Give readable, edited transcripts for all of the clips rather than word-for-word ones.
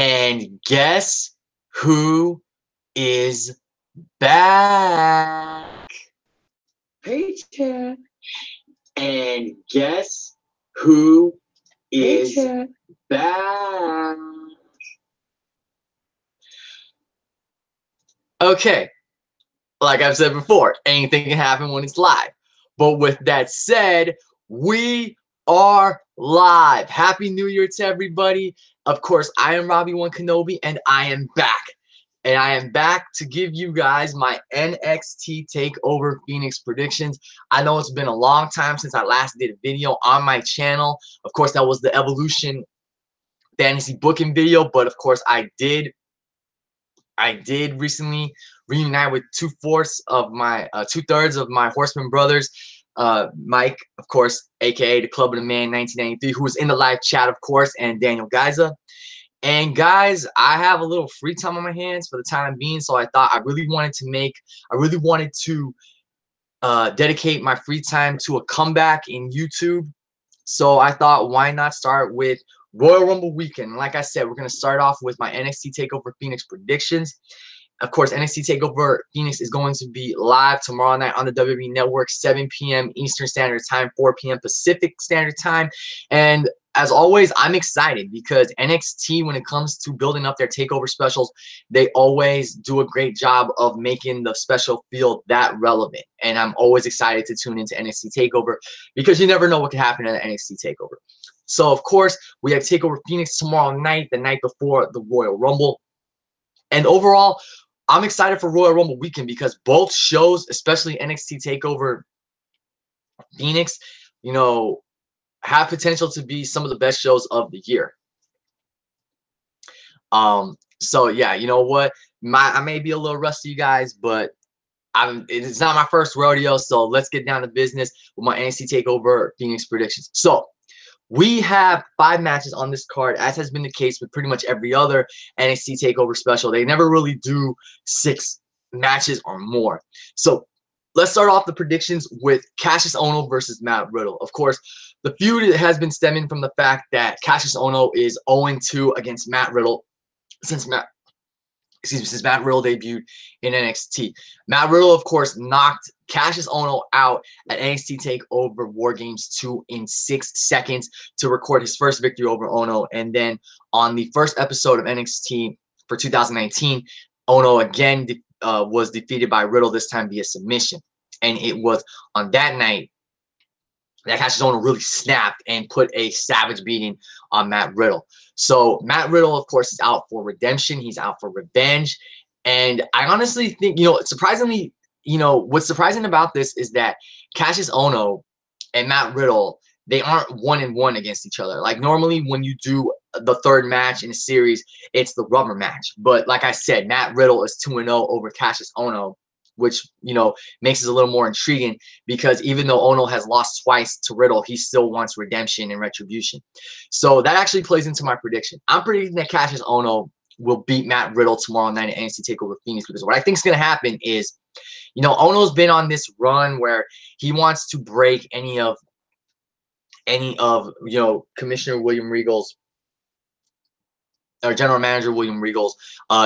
And guess who is back? Paycheck. And guess who is back? Okay, like I've said before, anything can happen when it's live. But with that said, we are live. Happy New Year to everybody. Of course, I am Robbie One Kenobi, and I am back. And I am back to give you guys my NXT TakeOver Phoenix predictions. I know it's been a long time since I last did a video on my channel. Of course, that was the Evolution Fantasy Booking video, but of course, I did recently reunite with two-thirds of my Horseman brothers. Mike, of course, aka the Club of the Man 1993, who was in the live chat, of course, and Daniel Geiza. And guys, I have a little free time on my hands for the time being, so I thought I really wanted to dedicate my free time to a comeback in YouTube. So I thought, why not start with Royal Rumble weekend? Like I said, we're going to start off with my NXT TakeOver Phoenix predictions. Of course, NXT TakeOver Phoenix is going to be live tomorrow night on the WWE Network, 7 p.m. Eastern Standard Time, 4 p.m. Pacific Standard Time. And as always, I'm excited because NXT, when it comes to building up their TakeOver specials, they always do a great job of making the special feel that relevant. And I'm always excited to tune into NXT TakeOver because you never know what can happen at NXT TakeOver. So, of course, we have TakeOver Phoenix tomorrow night, the night before the Royal Rumble. And overall, I'm excited for Royal Rumble weekend because both shows, especially NXT TakeOver Phoenix, you know, have potential to be some of the best shows of the year. So yeah, you know what? I may be a little rusty, you guys, but it's not my first rodeo, so let's get down to business with my NXT TakeOver Phoenix predictions. So we have 5 matches on this card, as has been the case with pretty much every other NXT TakeOver special. They never really do 6 matches or more. So let's start off the predictions with Kassius Ohno versus Matt Riddle. Of course, the feud has been stemming from the fact that Kassius Ohno is 0-2 against Matt Riddle since Matt Riddle debuted in NXT. Matt Riddle, of course, knocked Kassius Ohno out at NXT TakeOver War Games 2 in 6 seconds to record his first victory over Ohno. And then on the first episode of NXT for 2019, Ohno again was defeated by Riddle, this time via submission. And it was on that night that Kassius Ohno really snapped and put a savage beating on Matt Riddle. So Matt Riddle, of course, is out for redemption. He's out for revenge. And I honestly think, surprisingly, what's surprising about this is that Kassius Ohno and Matt Riddle, they aren't 1-1 against each other. Like normally when you do the 3rd match in a series, it's the rubber match. But like I said, Matt Riddle is 2-0 over Kassius Ohno, which, makes it a little more intriguing because even though Onal has lost twice to Riddle, he still wants redemption and retribution. So that actually plays into my prediction. I'm predicting that Kassius Ohno will beat Matt Riddle tomorrow night at NXT TakeOver Phoenix because what I think is going to happen is, Ono's been on this run where he wants to break any of Commissioner William Regal's or General Manager William Regal's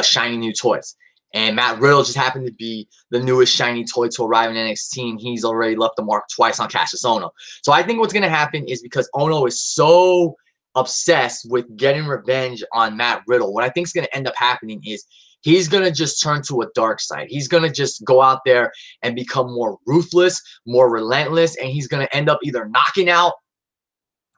shiny new toys. And Matt Riddle just happened to be the newest shiny toy to arrive in NXT, and he's already left the mark twice on Kassius Ohno. So I think what's going to happen is because Ohno is so obsessed with getting revenge on Matt Riddle, what I think is going to end up happening is he's going to just turn to a dark side. He's going to just go out there and become more ruthless, more relentless, and he's going to end up either knocking out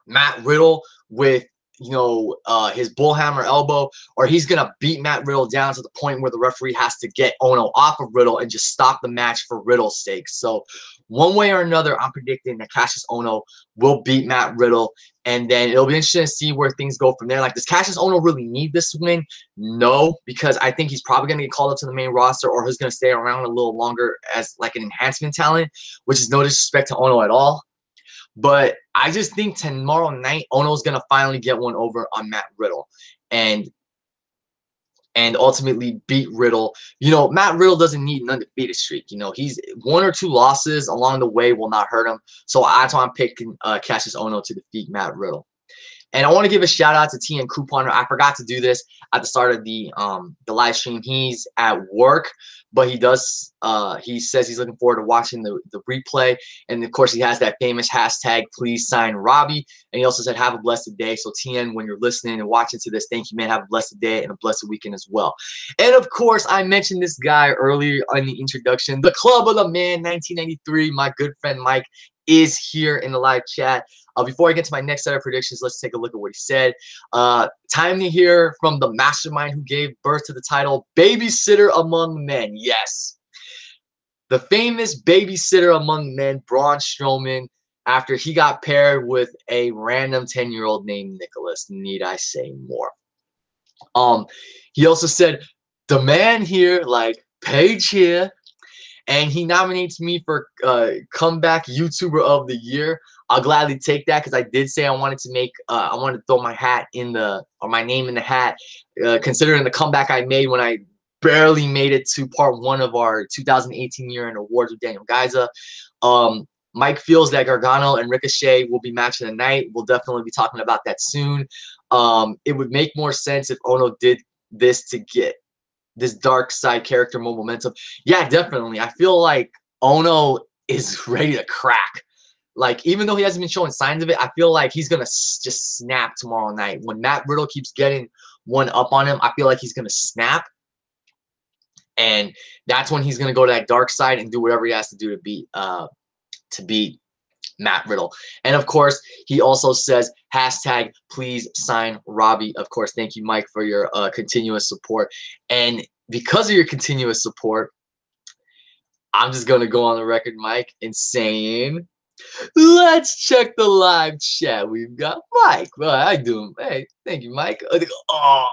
Matt Riddle with his bullhammer elbow, or he's going to beat Matt Riddle down to the point where the referee has to get Ohno off of Riddle and just stop the match for Riddle's sake. So one way or another, I'm predicting that Kassius Ohno will beat Matt Riddle, and then it'll be interesting to see where things go from there. Like, does Kassius Ohno really need this win? No, because I think he's probably going to get called up to the main roster, or he's going to stay around a little longer as like an enhancement talent, which is no disrespect to Ohno at all. But I just think tomorrow night, Ohno's going to finally get one over on Matt Riddle and ultimately beat Riddle. Matt Riddle doesn't need an undefeated streak. He's 1 or 2 losses along the way will not hurt him. So that's why I'm picking Kassius Ohno to defeat Matt Riddle. And I want to give a shout out to TN Couponer. I forgot to do this at the start of the live stream. He's at work, but he says he's looking forward to watching the replay. And of course, he has that famous hashtag, please sign Robbie. And he also said, have a blessed day. So TN, when you're listening and watching to this, thank you, man. Have a blessed day and a blessed weekend as well. And of course, I mentioned this guy earlier in the introduction, the Club of the Man 1993. My good friend Mike is here in the live chat. Before I get to my next set of predictions, let's take a look at what he said. Time to hear from the mastermind who gave birth to the title, babysitter among men. Yes. The famous babysitter among men, Braun Strowman, after he got paired with a random 10-year-old named Nicholas. Need I say more? He also said, the man here, like Paige here, and he nominates me for comeback YouTuber of the year. I'll gladly take that because I did say I wanted to make, I wanted to throw my hat in the, or my name in the hat, considering the comeback I made when I barely made it to part 1 of our 2018 year in awards with Daniel Gaiza. Mike feels that Gargano and Ricochet will be matching tonight. We'll definitely be talking about that soon. It would make more sense if Ohno did this to get this dark side character more momentum. Yeah, definitely. I feel like Ohno is ready to crack. Like, even though he hasn't been showing signs of it, I feel like he's going to just snap tomorrow night. When Matt Riddle keeps getting one up on him, I feel like he's going to snap. And that's when he's going to go to that dark side and do whatever he has to do to beat Matt Riddle. And, of course, he also says, hashtag please sign Robbie. Of course, thank you, Mike, for your continuous support. And because of your continuous support, I'm just going to go on the record, Mike, and saying, let's check the live chat. We've got Mike. Well, I do. Hey, thank you, Mike. Oh,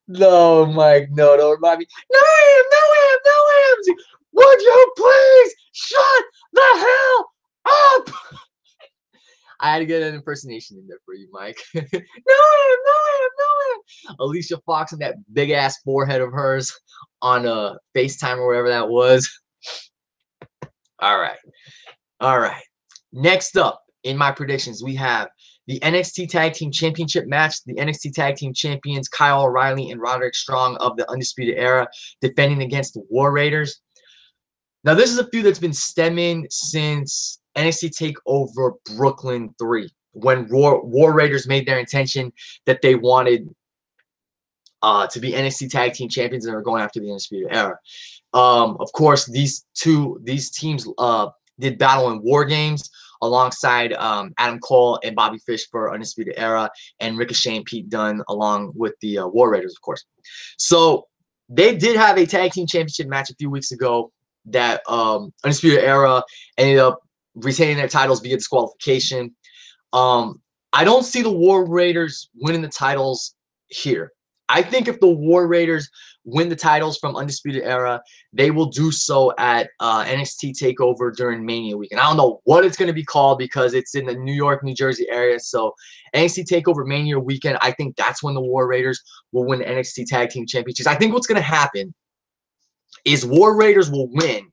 no, Mike. No, don't remind me. No, I am. No, I am. No, I am. Would you please shut the hell up? I had to get an impersonation in there for you, Mike. No, I am. No, I am. No, I am. Alicia Fox and that big-ass forehead of hers on a FaceTime or whatever that was. All right. All right. Next up in my predictions, we have the NXT Tag Team Championship match. The NXT Tag Team Champions Kyle O'Reilly and Roderick Strong of the Undisputed Era defending against the War Raiders. Now, this is a feud that's been stemming since NXT TakeOver Brooklyn 3, when War Raiders made their intention that they wanted to be NXT Tag Team Champions and are going after the Undisputed Era. Of course, these teams did battle in War Games alongside Adam Cole and Bobby Fish for Undisputed Era, and Ricochet and Pete Dunne along with the War Raiders, of course. So they did have a Tag Team Championship match a few weeks ago that Undisputed Era ended up retaining their titles via disqualification. I don't see the War Raiders winning the titles here. I think if the War Raiders win the titles from Undisputed Era, they will do so at NXT TakeOver during Mania weekend. I don't know what it's going to be called because it's in the New York, New Jersey area. So NXT TakeOver Mania weekend, I think that's when the War Raiders will win the NXT Tag Team Championships. I think what's going to happen is War Raiders will win,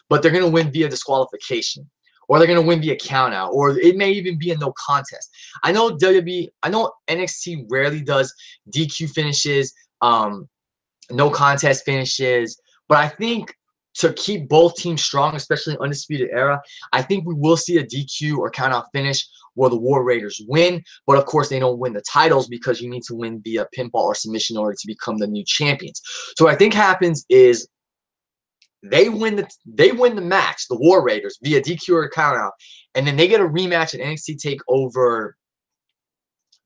but they're going to win via disqualification. Or they're going to win via countout, or it may even be a no contest. I know NXT rarely does DQ finishes, no contest finishes, but I think to keep both teams strong, especially in Undisputed Era, I think we will see a DQ or countout finish where the War Raiders win, but of course they don't win the titles because you need to win via pinfall or submission in order to become the new champions. So what I think happens is they win the match, the War Raiders, via DQ or countout, and then they get a rematch at NXT TakeOver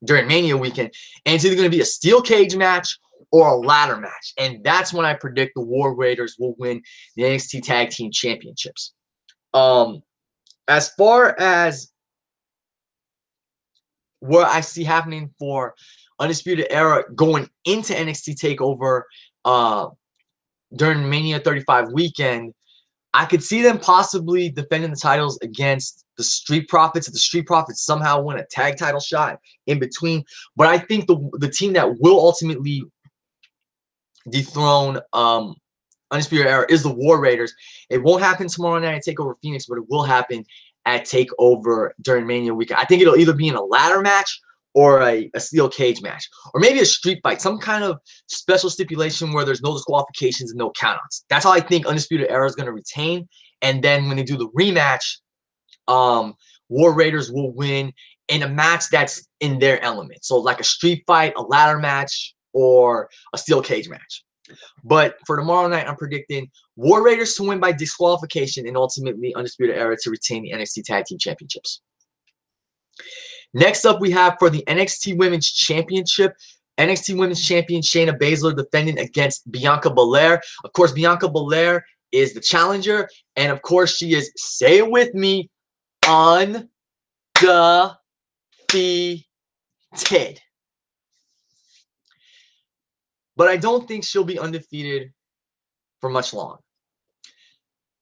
during Mania weekend, and it's either going to be a steel cage match or a ladder match, and that's when I predict the War Raiders will win the NXT Tag Team Championships. As far as what I see happening for Undisputed Era going into NXT TakeOver during Mania 35 weekend, I could see them possibly defending the titles against the Street Profits. If the Street Profits somehow win a tag title shot in between. But I think the team that will ultimately dethrone Undisputed Era is the War Raiders. It won't happen tomorrow night at TakeOver Phoenix, but it will happen at TakeOver during Mania weekend. I think it'll either be in a ladder match or a steel cage match, or maybe a street fight, some kind of special stipulation where there's no disqualifications and no countouts. That's how I think Undisputed Era is going to retain. And then when they do the rematch, War Raiders will win in a match that's in their element. So like a street fight, a ladder match, or a steel cage match. But for tomorrow night, I'm predicting War Raiders to win by disqualification and ultimately Undisputed Era to retain the NXT Tag Team Championships. Next up, we have for the NXT Women's Championship, NXT Women's Champion Shayna Baszler defending against Bianca Belair. Of course, Bianca Belair is the challenger, and of course, she is, say it with me, undefeated. But I don't think she'll be undefeated for much long.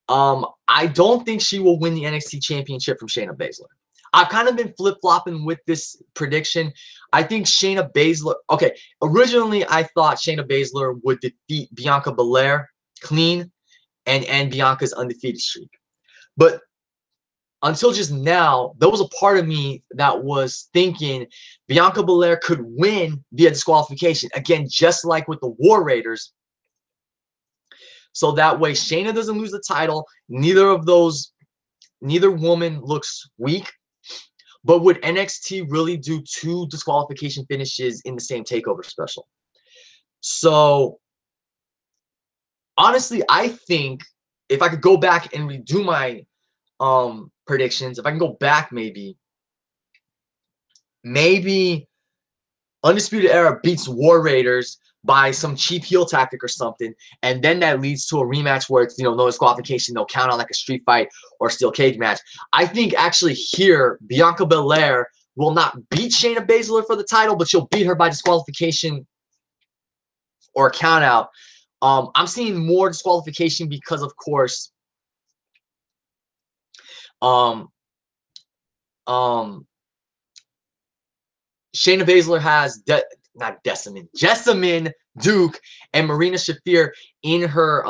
I don't think she will win the NXT Championship from Shayna Baszler. I've kind of been flip-flopping with this prediction. I think Shayna Baszler... Okay, originally I thought Shayna Baszler would defeat Bianca Belair clean and end Bianca's undefeated streak. But until just now, there was a part of me that was thinking Bianca Belair could win via disqualification. Again, just like with the War Raiders. So that way Shayna doesn't lose the title. Neither woman looks weak. But would NXT really do 2 disqualification finishes in the same TakeOver special? So, honestly, I think if I could go back and redo my predictions, if I can go back maybe Undisputed Era beats War Raiders by some cheap heel tactic or something, and then that leads to a rematch where it's, no disqualification, no count out like a street fight or steel cage match. I think actually here, Bianca Belair will not beat Shayna Baszler for the title, but she'll beat her by disqualification or count out. I'm seeing more disqualification because, of course, Shayna Baszler has Jessamyn Duke and Marina Shafir in her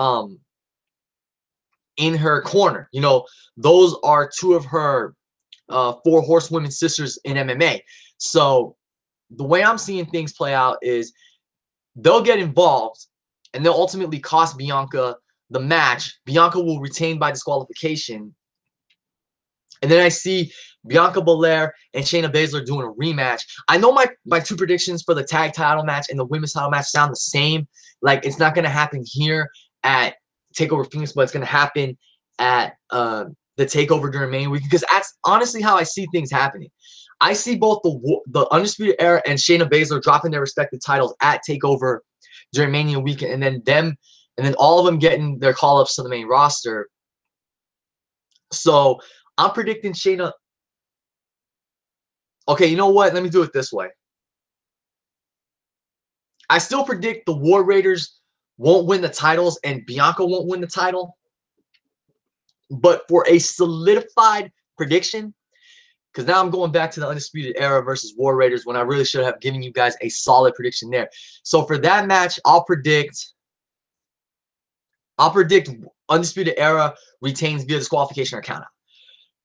corner. Those are 2 of her 4 horsewomen sisters in MMA. So the way I'm seeing things play out is they'll get involved and they'll ultimately cost Bianca the match. Bianca will retain by disqualification. And then I see Bianca Belair and Shayna Baszler doing a rematch. I know my 2 predictions for the tag title match and the women's title match sound the same. Like, it's not going to happen here at TakeOver Phoenix, but it's going to happen at the TakeOver during Mania Week, because that's honestly how I see things happening. I see both the Undisputed Era and Shayna Baszler dropping their respective titles at TakeOver during Mania Week, and then all of them getting their call-ups to the main roster. So I'm predicting Shayna. Okay, you know what? Let me do it this way. I still predict the War Raiders won't win the titles and Bianca won't win the title. But for a solidified prediction, because now I'm going back to the Undisputed Era versus War Raiders when I really should have given you guys a solid prediction there. So for that match, I'll predict Undisputed Era retains via disqualification or countout.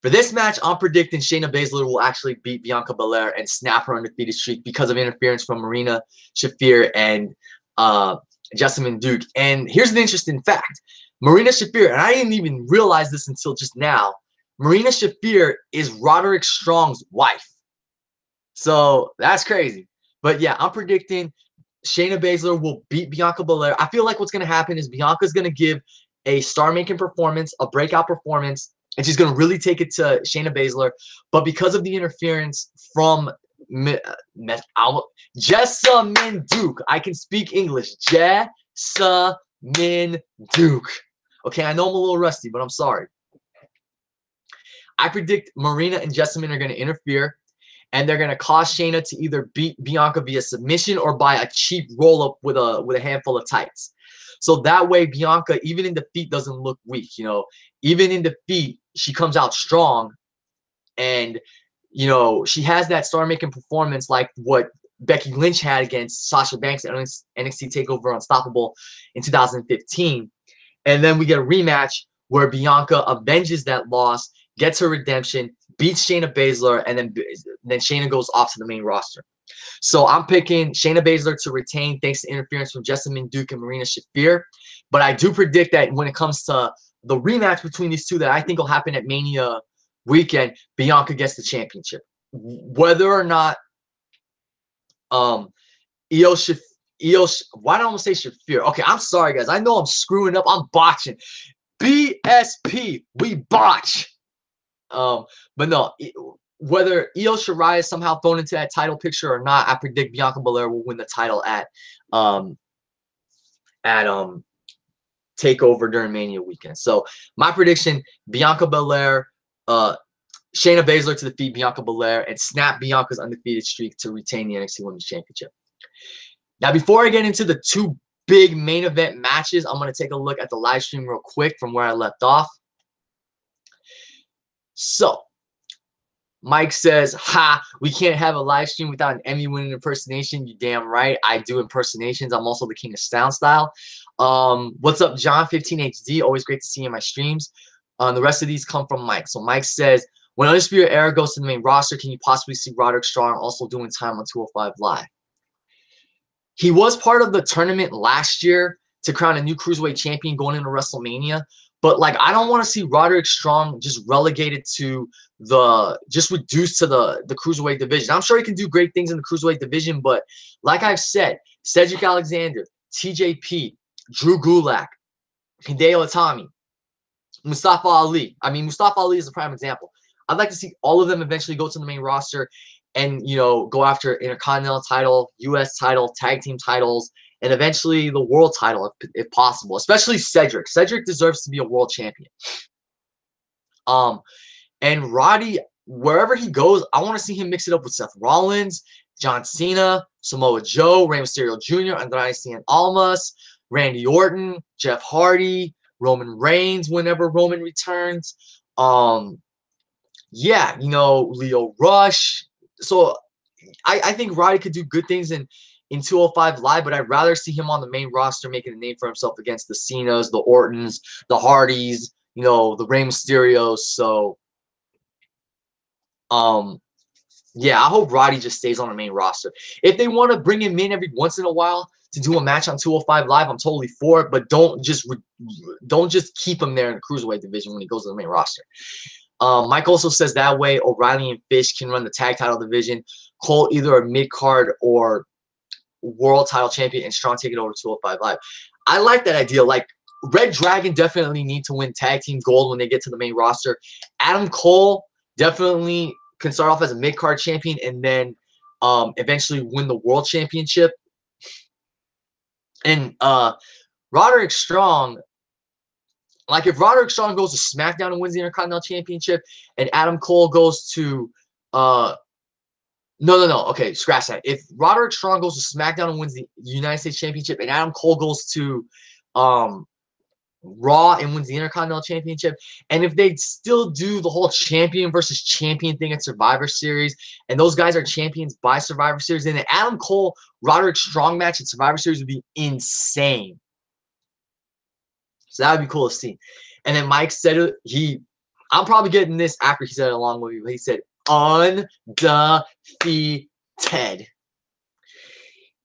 For this match, I'm predicting Shayna Baszler will actually beat Bianca Belair and snap her undefeated streak because of interference from Marina Shafir and Jessamyn Duke. And here's an interesting fact. Marina Shafir, and I didn't even realize this until just now, Marina Shafir is Roderick Strong's wife. So that's crazy. But yeah, I'm predicting Shayna Baszler will beat Bianca Belair. I feel like what's going to happen is Bianca's going to give a star-making performance, a breakout performance, and she's going to really take it to Shayna Baszler. But because of the interference from Jessamyn Duke, I can speak English. Jessamyn Duke. Okay, I know I'm a little rusty, but I'm sorry. I predict Marina and Jessamyn are going to interfere, and they're going to cause Shayna to either beat Bianca via submission or by a cheap roll-up with a handful of tights. So that way, Bianca, even in defeat, doesn't look weak. Even in defeat, she comes out strong, and she has that star-making performance like what Becky Lynch had against Sasha Banks at NXT TakeOver Unstoppable in 2015. And then we get a rematch where Bianca avenges that loss, gets her redemption, beats Shayna Baszler, and then Shayna goes off to the main roster. So I'm picking Shayna Baszler to retain thanks to interference from Jessamyn Duke and Marina Shafir. But I do predict that when it comes to the rematch between these two that I think will happen at Mania weekend, Bianca gets the championship. Whether or not why don't I almost say Shafir? Okay, I'm sorry, guys. I know I'm screwing up. I'm botching. BSP, we botch. But no, whether Io Shirai is somehow thrown into that title picture or not, I predict Bianca Belair will win the title at TakeOver during Mania weekend. So my prediction: Bianca Belair, Shayna Baszler to defeat Bianca Belair and snap Bianca's undefeated streak to retain the NXT Women's Championship. Now, before I get into the two big main event matches, I'm going to take a look at the live stream real quick from where I left off. So, Mike says, ha, we can't have a live stream without an Emmy-winning impersonation. You damn right. I do impersonations. I'm also the king of sound style. What's up, John 15HD? Always great to see you in my streams. The rest of these come from Mike. So Mike says, when Undisputed Era goes to the main roster, can you possibly see Roderick Strong also doing time on 205 Live? He was part of the tournament last year to crown a new Cruiserweight champion going into WrestleMania. But, like, I don't want to see Roderick Strong just relegated to just reduced to the Cruiserweight division. I'm sure he can do great things in the Cruiserweight division, but like I've said, Cedric Alexander, TJP, Drew Gulak, Hideo Itami, Mustafa Ali. I mean, Mustafa Ali is a prime example. I'd like to see all of them eventually go to the main roster and, you know, go after Intercontinental title, U.S. title, tag team titles, and eventually the world title if possible, especially Cedric. Cedric deserves to be a world champion. And Roddy, wherever he goes, I want to see him mix it up with Seth Rollins, John Cena, Samoa Joe, Rey Mysterio Jr., Andrade Cien Almas, Randy Orton, Jeff Hardy, Roman Reigns whenever Roman returns. Yeah, you know, Leo Rush. So I think Roddy could do good things in 205 Live, but I'd rather see him on the main roster making a name for himself against the Cenas, the Ortons, the Hardys, you know, the Rey Mysterios. So, yeah, I hope Roddy just stays on the main roster. If they want to bring him in every once in a while to do a match on 205 Live, I'm totally for it, but don't just keep him there in the Cruiserweight division when he goes to the main roster. Mike also says that way O'Reilly and Fish can run the tag title division. Cole either a mid-card or world title champion and Strong take it over 205 Live. I like that idea. Like, Red Dragon definitely need to win tag team gold when they get to the main roster. Adam Cole definitely can start off as a mid-card champion and then eventually win the world championship. And Roderick Strong, like, if Roderick Strong goes to SmackDown and wins the Intercontinental Championship and Adam Cole goes to No. Okay, scratch that. If Roderick Strong goes to SmackDown and wins the United States Championship and Adam Cole goes to Raw and wins the Intercontinental Championship, and if they still do the whole champion versus champion thing at Survivor Series, and those guys are champions by Survivor Series, then the Adam Cole Roderick Strong match at Survivor Series would be insane. So that would be cool to see. And then Mike said I'm probably getting this after he said it along with you. He said undefeated.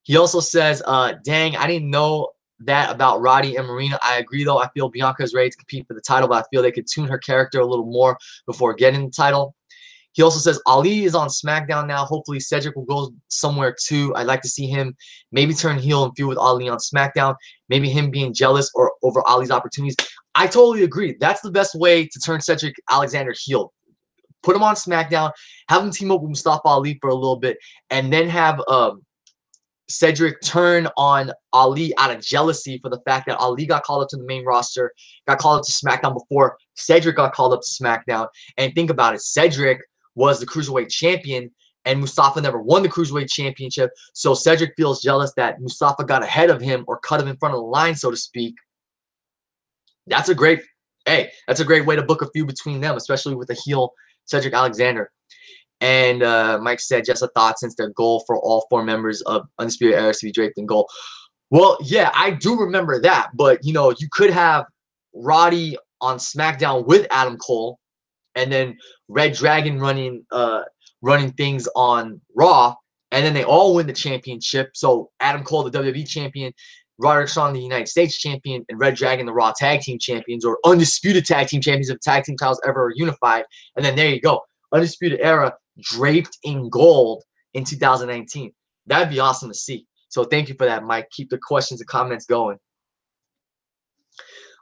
He also says, dang, I didn't know that about Roddy and Marina. I agree, though. I feel Bianca is ready to compete for the title, but I feel they could tune her character a little more before getting the title. He also says Ali is on SmackDown now. Hopefully Cedric will go somewhere too. I'd like to see him maybe turn heel and feud with Ali on SmackDown. Maybe him being jealous or over Ali's opportunities. I totally agree. That's the best way to turn Cedric Alexander heel. Put him on SmackDown, have him team up with Mustafa Ali for a little bit, and then have Cedric turn on Ali out of jealousy for the fact that Ali got called up to the main roster, got called up to SmackDown before Cedric got called up to SmackDown. And think about it, Cedric was the Cruiserweight champion, and Mustafa never won the Cruiserweight championship. So Cedric feels jealous that Mustafa got ahead of him or cut him in front of the line, so to speak. That's a great way to book a feud between them, especially with a heel Cedric Alexander. And Mike said, just a thought, since their goal for all 4 members of Undisputed Era to be draped in gold. Well, yeah, I do remember that. But, you know, you could have Roddy on SmackDown with Adam Cole, and then Red Dragon running things on Raw, and then they all win the championship. So Adam Cole, the WWE champion, Roderick Strong, the United States champion, and Red Dragon, the Raw Tag Team champions, or Undisputed Tag Team champions if tag team titles ever unified. And then there you go. Undisputed Era draped in gold in 2019. That'd be awesome to see. So thank you for that, Mike. Keep the questions and comments going.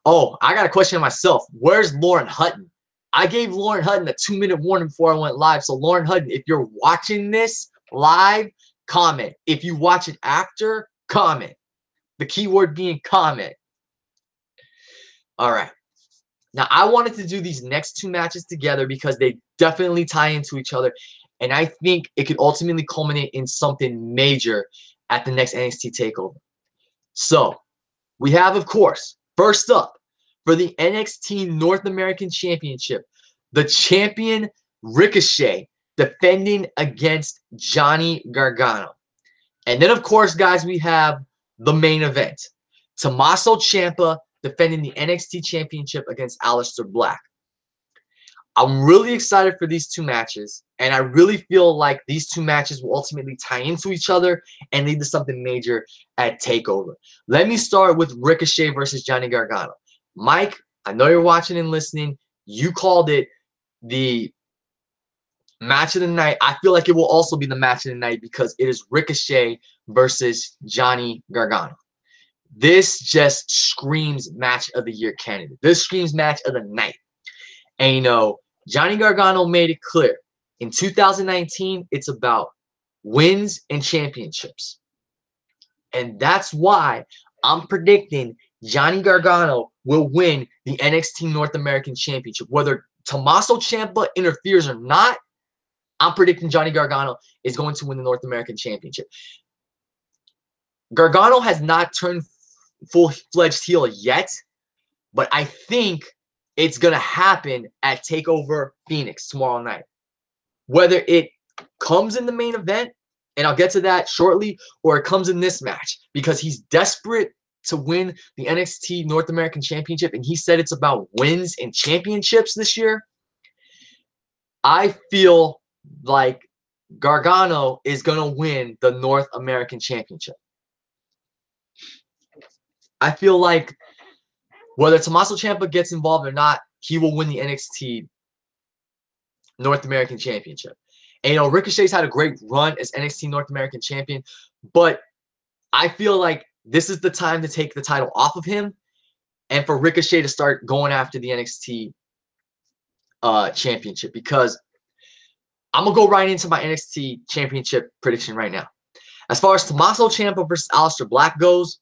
Oh, I got a question myself. Where's Lauren Hutton? I gave Lauren Hutton a 2-minute warning before I went live. So Lauren Hutton, if you're watching this live, comment. If you watch it after, comment. The keyword being comment. All right. Now, I wanted to do these next 2 matches together because they definitely tie into each other. And I think it could ultimately culminate in something major at the next NXT TakeOver. So, we have, of course, first up, for the NXT North American Championship, the champion Ricochet defending against Johnny Gargano. And then, of course, guys, we have the main event. Tomasso Ciampa defending the NXT Championship against Aleister Black. I'm really excited for these 2 matches, and I really feel like these 2 matches will ultimately tie into each other and lead to something major at TakeOver. Let me start with Ricochet versus Johnny Gargano. Mike, I know you're watching and listening. You called it the match of the night. I feel like it will also be the match of the night because it is Ricochet versus Johnny Gargano. This just screams match of the year candidate. This screams match of the night. And, you know, Johnny Gargano made it clear. In 2019, it's about wins and championships. And that's why I'm predicting Johnny Gargano will win the NXT North American Championship. Whether Tomasso Ciampa interferes or not, I'm predicting Johnny Gargano is going to win the North American Championship. Gargano has not turned full-fledged heel yet, but I think it's going to happen at TakeOver Phoenix tomorrow night. Whether it comes in the main event, and I'll get to that shortly, or it comes in this match, because he's desperate to win the NXT North American Championship, and he said it's about wins and championships this year. I feel like Gargano is going to win the North American Championship. I feel like whether Tomasso Ciampa gets involved or not, he will win the NXT North American Championship. And, you know, Ricochet's had a great run as NXT North American Champion, but I feel like this is the time to take the title off of him and for Ricochet to start going after the NXT Championship, because I'm going to go right into my NXT Championship prediction right now. As far as Tomasso Ciampa versus Aleister Black goes,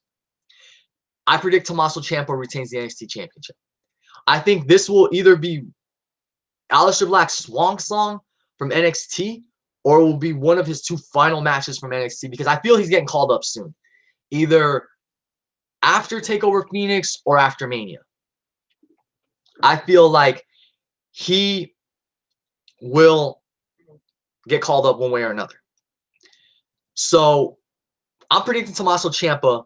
I predict Tomasso Ciampa retains the NXT Championship. I think this will either be Aleister Black's swan song from NXT, or it will be one of his 2 final matches from NXT, because I feel he's getting called up soon. Either after TakeOver Phoenix or after Mania. I feel like he will get called up one way or another. So I'm predicting Tomasso Ciampa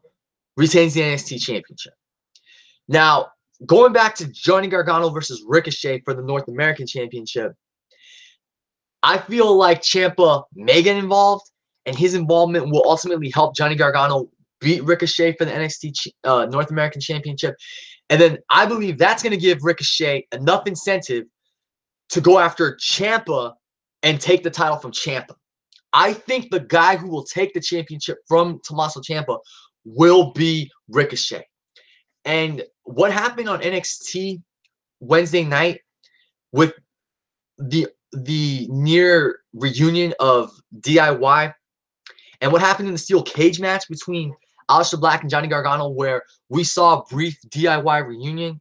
retains the NXT Championship. Now, going back to Johnny Gargano versus Ricochet for the North American Championship, I feel like Ciampa may get involved, and his involvement will ultimately help Johnny Gargano beat Ricochet for the NXT North American Championship. And then I believe that's going to give Ricochet enough incentive to go after Ciampa and take the title from Ciampa. I think the guy who will take the championship from Tomasso Ciampa will be Ricochet. And what happened on NXT Wednesday night with the near reunion of DIY, and what happened in the steel cage match between Aleister Black and Johnny Gargano, where we saw a brief DIY reunion,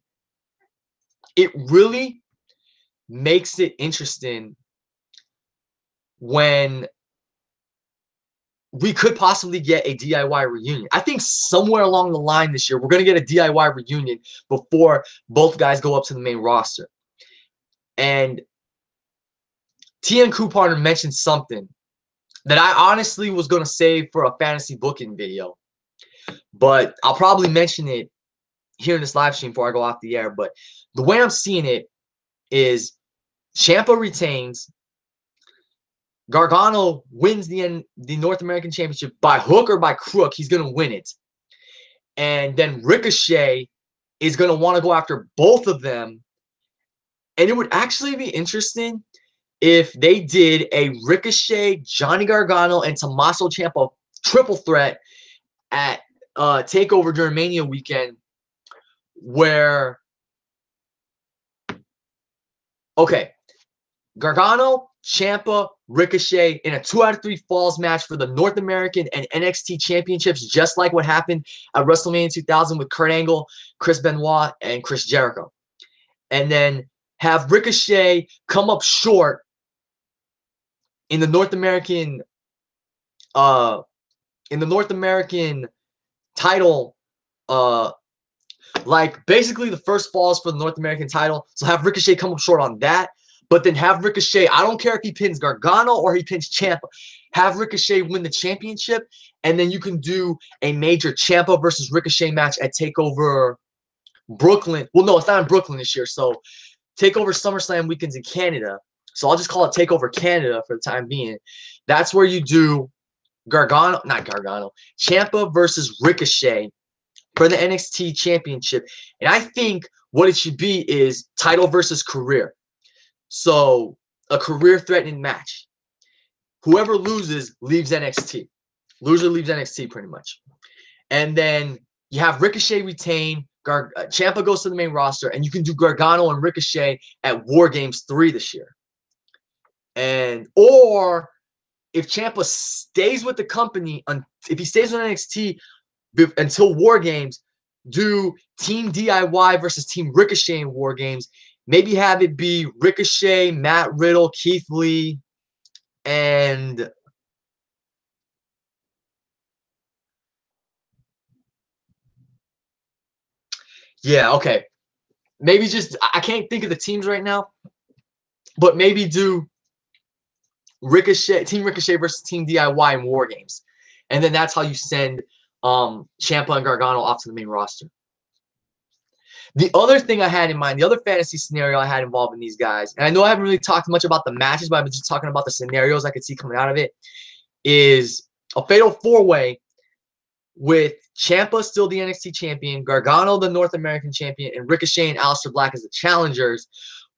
it really makes it interesting when we could possibly get a DIY reunion. I think somewhere along the line this year, we're going to get a DIY reunion before both guys go up to the main roster. And TN Crew Partner mentioned something that I honestly was going to save for a fantasy booking video, but I'll probably mention it here in this live stream before I go off the air. But the way I'm seeing it is Ciampa retains. Gargano wins the North American Championship by hook or by crook. He's going to win it. And then Ricochet is going to want to go after both of them. And it would actually be interesting if they did a Ricochet, Johnny Gargano, and Tomasso Ciampa triple threat at TakeOver during Mania weekend, where, okay, Gargano, Ciampa, Ricochet in a 2 out of 3 falls match for the North American and NXT championships, just like what happened at WrestleMania 2000 with Kurt Angle, Chris Benoit, and Chris Jericho. And then have Ricochet come up short in the North American title, like basically the first falls for the North American title. So have Ricochet come up short on that. But then have Ricochet, I don't care if he pins Gargano or he pins Ciampa, have Ricochet win the championship, and then you can do a major Ciampa versus Ricochet match at TakeOver Brooklyn. Well, no, it's not in Brooklyn this year. So TakeOver SummerSlam weekends in Canada. So I'll just call it TakeOver Canada for the time being. That's where you do Ciampa versus Ricochet for the NXT Championship. And I think what it should be is title versus career. So a career-threatening match. Whoever loses leaves NXT. Loser leaves NXT pretty much. And then you have Ricochet retain. Ciampa goes to the main roster, and you can do Gargano and Ricochet at War Games 3 this year. Or if Ciampa stays with the company, if he stays with NXT until War Games, do Team DIY versus Team Ricochet in War Games. Maybe have it be Ricochet, Matt Riddle, Keith Lee, and yeah, okay. Maybe just, I can't think of the teams right now, but maybe do Team Ricochet versus Team DIY in War Games. And then that's how you send Ciampa and Gargano off to the main roster. The other thing I had in mind, the other fantasy scenario I had involving these guys, and I know I haven't really talked much about the matches, but I've been just talking about the scenarios I could see coming out of it, is a fatal 4-way with Ciampa still the NXT champion, Gargano the North American champion, and Ricochet and Aleister Black as the challengers.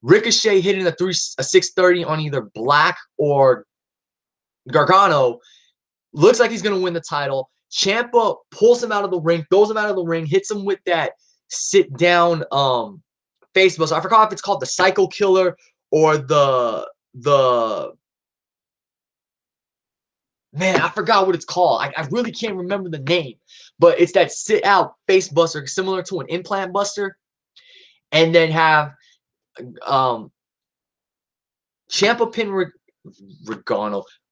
Ricochet hitting a 630 on either Black or Gargano. Looks like he's going to win the title. Ciampa pulls him out of the ring, throws him out of the ring, hits him with that sit down face buster. I forgot if it's called the Psycho Killer or the man, I forgot what it's called. I really can't remember the name, but it's that sit out face buster, similar to an implant buster. And then have Ciampa pin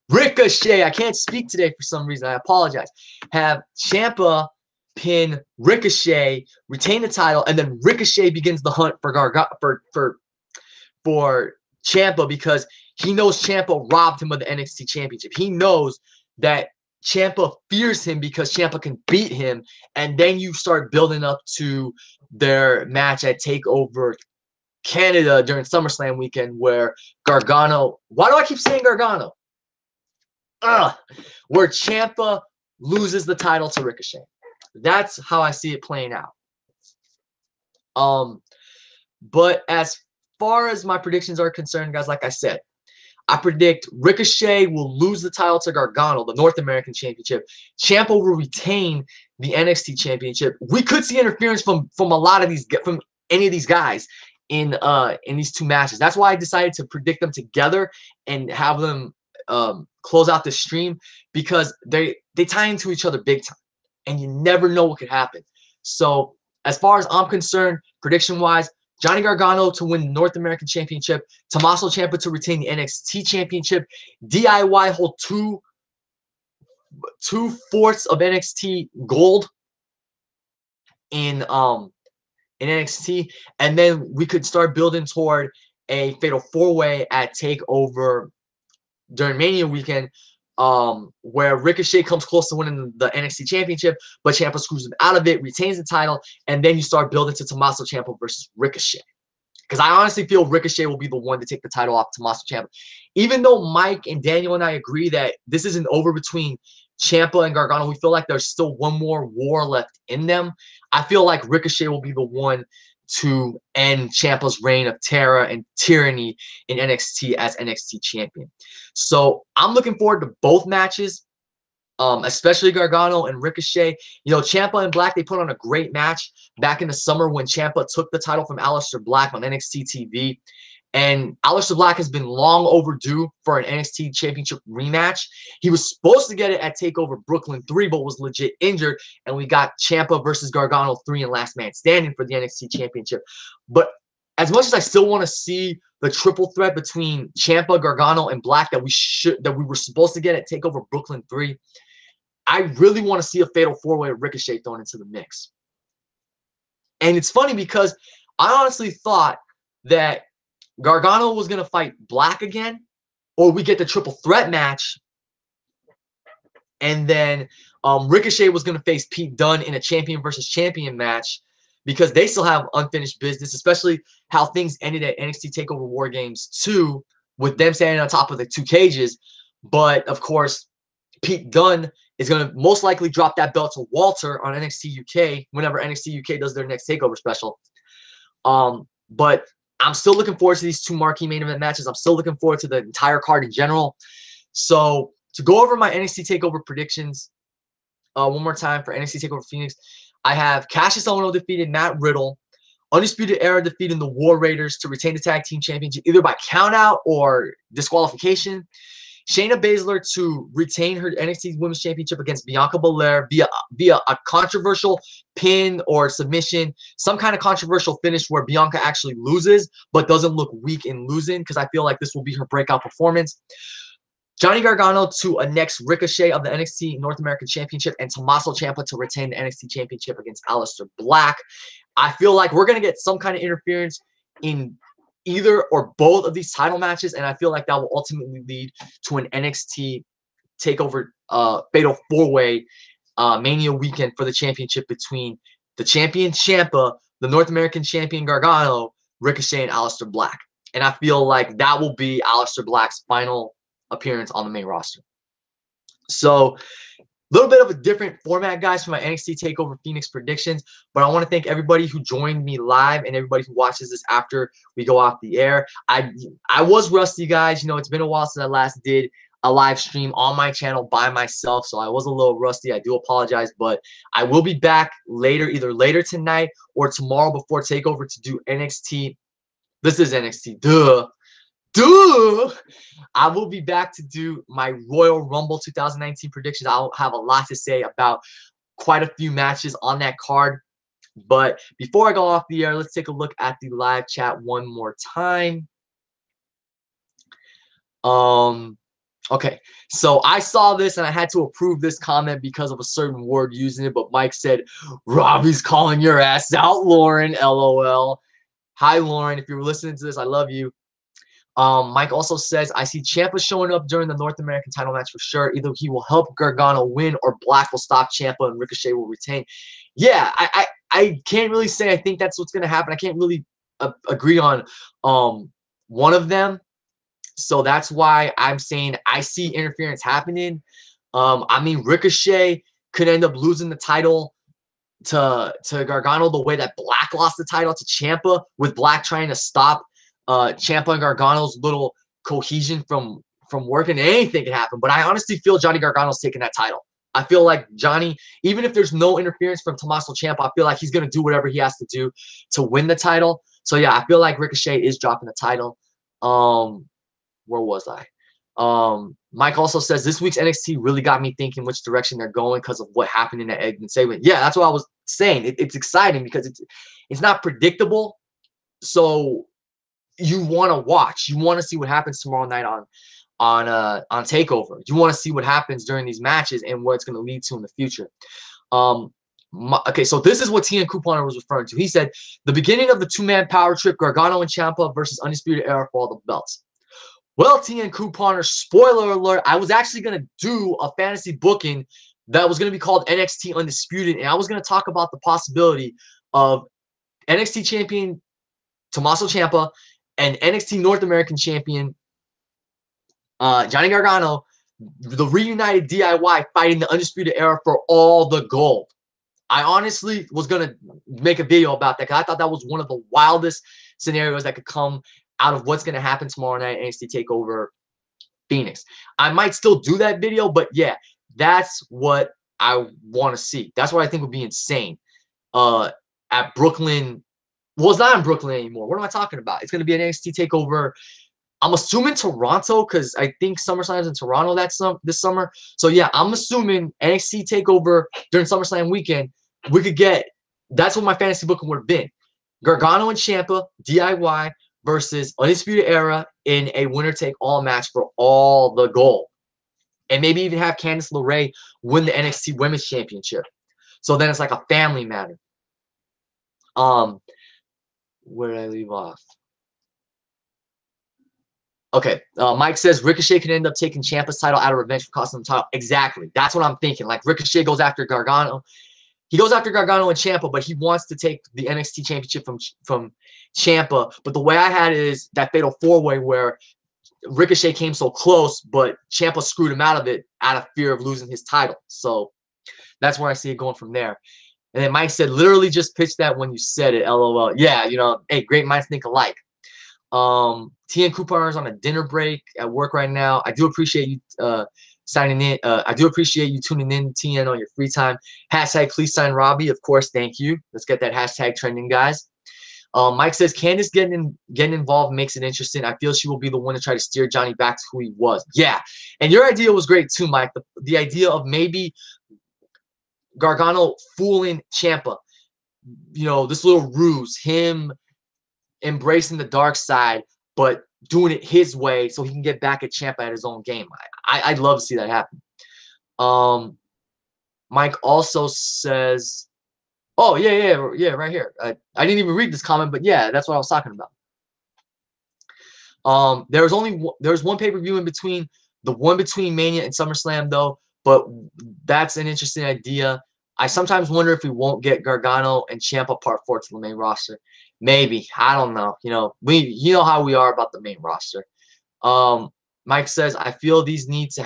Ricochet. I can't speak today for some reason. I apologize. Have Ciampa pin Ricochet, retain the title, and then Ricochet begins the hunt for Ciampa, because he knows Ciampa robbed him of the NXT Championship. He knows that Ciampa fears him because Ciampa can beat him, and then you start building up to their match at TakeOver Canada during SummerSlam weekend, where Gargano, why do I keep saying Gargano? Where Ciampa loses the title to Ricochet. That's how I see it playing out. But as far as my predictions are concerned, guys, like I said, I predict Ricochet will lose the title to Gargano, the North American Championship. Ciampa will retain the NXT Championship. We could see interference from any of these guys in these two matches. That's why I decided to predict them together and have them close out the stream, because they tie into each other big time, and you never know what could happen. So as far as I'm concerned, prediction-wise, Johnny Gargano to win the North American Championship, Tomasso Ciampa to retain the NXT Championship, DIY hold two-fourths of NXT gold in NXT, and then we could start building toward a fatal 4-way at TakeOver during Mania weekend, where Ricochet comes close to winning the NXT Championship, but Ciampa screws him out of it, retains the title, and then you start building to Tomasso Ciampa versus Ricochet. Because I honestly feel Ricochet will be the one to take the title off Tomasso Ciampa. Even though Mike and Daniel and I agree that this isn't over between Ciampa and Gargano, we feel like there's still one more war left in them. I feel like Ricochet will be the one to end Ciampa's reign of terror and tyranny in NXT as NXT champion. So I'm looking forward to both matches, especially Gargano and Ricochet. You know, Ciampa and Black, they put on a great match back in the summer when Ciampa took the title from Aleister Black on NXT TV. And Aleister Black has been long overdue for an NXT Championship rematch. He was supposed to get it at TakeOver Brooklyn 3, but was legit injured. And we got Ciampa versus Gargano 3 and Last Man Standing for the NXT Championship. But as much as I still want to see the triple threat between Ciampa, Gargano, and Black that we were supposed to get at TakeOver Brooklyn 3, I really want to see a fatal four-way of Ricochet thrown into the mix. And it's funny because I honestly thought that Gargano was going to fight Black again, or we get the triple threat match, and then Ricochet was going to face Pete Dunne in a champion versus champion match because they still have unfinished business, especially how things ended at NXT TakeOver War Games 2 with them standing on top of the 2 cages. But, of course, Pete Dunne is going to most likely drop that belt to Walter on NXT UK whenever NXT UK does their next TakeOver special. But I'm still looking forward to these 2 marquee main event matches. I'm still looking forward to the entire card in general. So to go over my NXT TakeOver predictions one more time for NXT TakeOver Phoenix, I have Cassius Ohno defeated Matt Riddle, Undisputed Era defeating the War Raiders to retain the Tag Team Championship either by countout or disqualification. Shayna Baszler to retain her NXT Women's Championship against Bianca Belair via a controversial pin or submission, some kind of controversial finish where Bianca actually loses but doesn't look weak in losing, because I feel like this will be her breakout performance. Johnny Gargano to annex Ricochet of the NXT North American Championship, and Tomasso Ciampa to retain the NXT Championship against Aleister Black. I feel like we're going to get some kind of interference in either or both of these title matches, and I feel like that will ultimately lead to an NXT TakeOver Fatal 4-Way Mania weekend for the championship between the champion Ciampa, the North American champion Gargano, Ricochet, and Aleister Black. And I feel like that will be Aleister Black's final appearance on the main roster. So a little bit of a different format, guys, for my NXT TakeOver Phoenix predictions. But I want to thank everybody who joined me live and everybody who watches this after we go off the air. I was rusty, guys. You know, it's been a while since I last did a live stream on my channel by myself, so I was a little rusty. I do apologize, but I will be back later, either later tonight or tomorrow before TakeOver to do NXT. This is NXT. Duh. I will be back to do my Royal Rumble 2019 predictions. I'll have a lot to say about quite a few matches on that card. But before I go off the air, let's take a look at the live chat one more time. Okay, so I saw this and I had to approve this comment because of a certain word using it. But Mike said, "Robbie's calling your ass out, Lauren." LOL. Hi, Lauren. If you're listening to this, I love you. Mike also says, I see Ciampa showing up during the North American title match for sure. Either he will help Gargano win or Black will stop Ciampa and Ricochet will retain. Yeah, I can't really say I think that's what's going to happen. I can't really agree on one of them. So that's why I'm saying I see interference happening. I mean, Ricochet could end up losing the title to Gargano the way that Black lost the title to Ciampa, with Black trying to stop Ciampa and Gargano's little cohesion from working. Anything can happen, but I honestly feel Johnny Gargano's taking that title. I feel like Johnny, even if there's no interference from Tomasso Ciampa, I feel like he's going to do whatever he has to do to win the title. So yeah, I feel like Ricochet is dropping the title. Where was I? Mike also says, this week's NXT really got me thinking which direction they're going because of what happened in the Edmonton segment. Yeah, that's what I was saying. It's exciting because it's not predictable. So you want to watch. You want to see what happens tomorrow night on TakeOver. You want to see what happens during these matches and what it's going to lead to in the future. Okay, so this is what TN Couponer was referring to. He said, the beginning of the two-man power trip, Gargano and Ciampa versus Undisputed Era for all the belts. Well, TN Couponer, spoiler alert, I was actually going to do a fantasy booking that was going to be called NXT Undisputed, and I was going to talk about the possibility of NXT champion Tomasso Ciampa, and NXT North American Champion Johnny Gargano, the reunited DIY fighting the Undisputed Era for all the gold. I honestly was going to make a video about that because I thought that was one of the wildest scenarios that could come out of what's going to happen tomorrow night at NXT TakeOver Phoenix. I might still do that video, but yeah, that's what I want to see. That's what I think would be insane. At Brooklyn, well, it's not in Brooklyn anymore. What am I talking about? It's going to be an NXT TakeOver. I'm assuming Toronto because I think SummerSlam is in Toronto this summer. So yeah, I'm assuming NXT TakeOver during SummerSlam weekend, we could get. That's what my fantasy booking would have been: Gargano and Ciampa DIY versus Undisputed Era in a winner-take-all match for all the gold, and maybe even have Candice LeRae win the NXT Women's Championship. So then it's like a family matter. Where did I leave off? Okay, Mike says Ricochet can end up taking Ciampa's title out of revenge for costing him the title. Exactly. That's what I'm thinking. Like, Ricochet goes after Gargano. He goes after Gargano and Ciampa, but he wants to take the NXT Championship from Ciampa. But the way I had it is that fatal four-way where Ricochet came so close, but Ciampa screwed him out of it out of fear of losing his title. So that's where I see it going from there. And then Mike said, literally just pitched that when you said it, LOL. Yeah, you know, hey, great minds think alike. TN Couponers on a dinner break at work right now. I do appreciate you signing in. I do appreciate you tuning in, TN, on your free time. Hashtag please sign Robbie. Of course, thank you. Let's get that hashtag trending, guys. Mike says Candice getting involved makes it interesting. I feel she will be the one to try to steer Johnny back to who he was. Yeah, and your idea was great too, Mike. The idea of maybe Gargano fooling Ciampa. You know, this little ruse, him embracing the dark side, but doing it his way so he can get back at Ciampa at his own game. I'd love to see that happen. Mike also says, oh, yeah, right here. I didn't even read this comment, but yeah, that's what I was talking about. There's one pay-per-view in between, the one between Mania and SummerSlam, though, but that's an interesting idea. I sometimes wonder if we won't get Gargano and Ciampa Part 4 to the main roster. Maybe. I don't know. You know how we are about the main roster. Mike says, I feel these two need to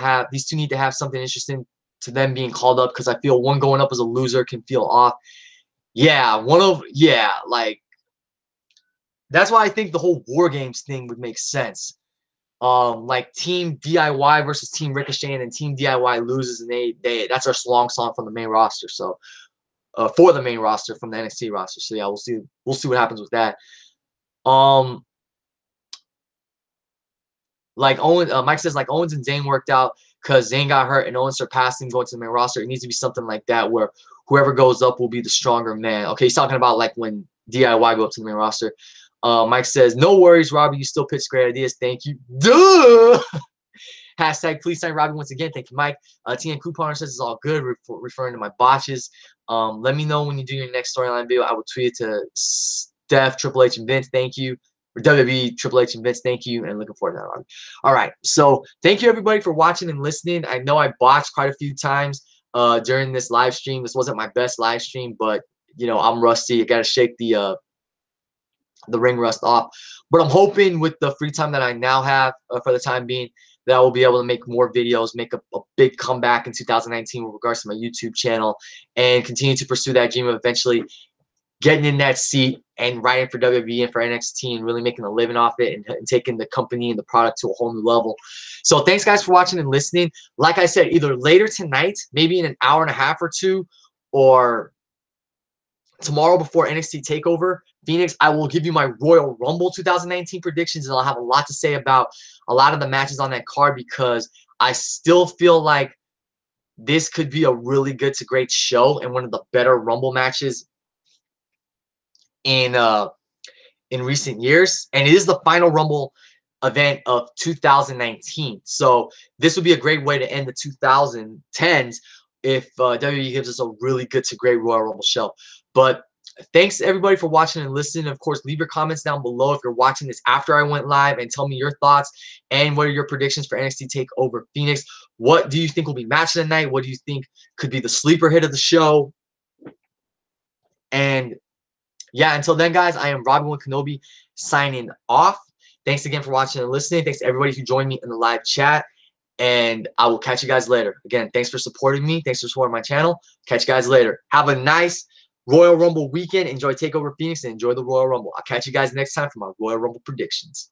have something interesting to them being called up because I feel one going up as a loser can feel off. Yeah, like that's why I think the whole War Games thing would make sense. Like Team DIY versus Team Ricochet, and then Team DIY loses, and that's our long song from the main roster. So for the main roster from the NXT roster. So yeah, we'll see what happens with that. Like Mike says, like Owens and Zayn worked out because Zayn got hurt and Owens surpassed him going to the main roster. It needs to be something like that where whoever goes up will be the stronger man. Okay, he's talking about like when DIY go up to the main roster. Mike says, no worries, Robbie. You still pitch great ideas. Thank you. Duh! Hashtag please sign Robbie once again. Thank you, Mike. TN Couponer says it's all good, referring to my botches. Let me know when you do your next storyline video. I will tweet it to Steph, Triple H, and Vince. Thank you. Or WWE, Triple H, and Vince. Thank you. And looking forward to that, Robbie. All right. So thank you, everybody, for watching and listening. I know I botched quite a few times during this live stream. This wasn't my best live stream, but, you know, I'm rusty. I got to shake the ring rust off. But I'm hoping with the free time that I now have for the time being that I will be able to make more videos, make a big comeback in 2019 with regards to my YouTube channel, and continue to pursue that dream of eventually getting in that seat and writing for WWE and for NXT and really making a living off it and taking the company and the product to a whole new level. So thanks, guys, for watching and listening. Like I said, either later tonight, maybe in an hour and a half or two, or tomorrow before NXT TakeOver Phoenix, I will give you my Royal Rumble 2019 predictions, and I'll have a lot to say about a lot of the matches on that card because I still feel like this could be a really good to great show and one of the better Rumble matches in recent years. And it is the final Rumble event of 2019. So this would be a great way to end the 2010s if WWE gives us a really good to great Royal Rumble show. But thanks everybody for watching and listening. Of course, leave your comments down below if you're watching this after I went live and tell me your thoughts and what are your predictions for NXT TakeOver Phoenix. What do you think will be match of the night? What do you think could be the sleeper hit of the show? And Yeah, until then, guys, I am Robin Wood Kenobi signing off. Thanks again for watching and listening. Thanks to everybody who joined me in the live chat. And I will catch you guys later. Again, thanks for supporting me. Thanks for supporting my channel. Catch you guys later. Have a nice Royal Rumble weekend. Enjoy TakeOver Phoenix and enjoy the Royal Rumble. I'll catch you guys next time for my Royal Rumble predictions.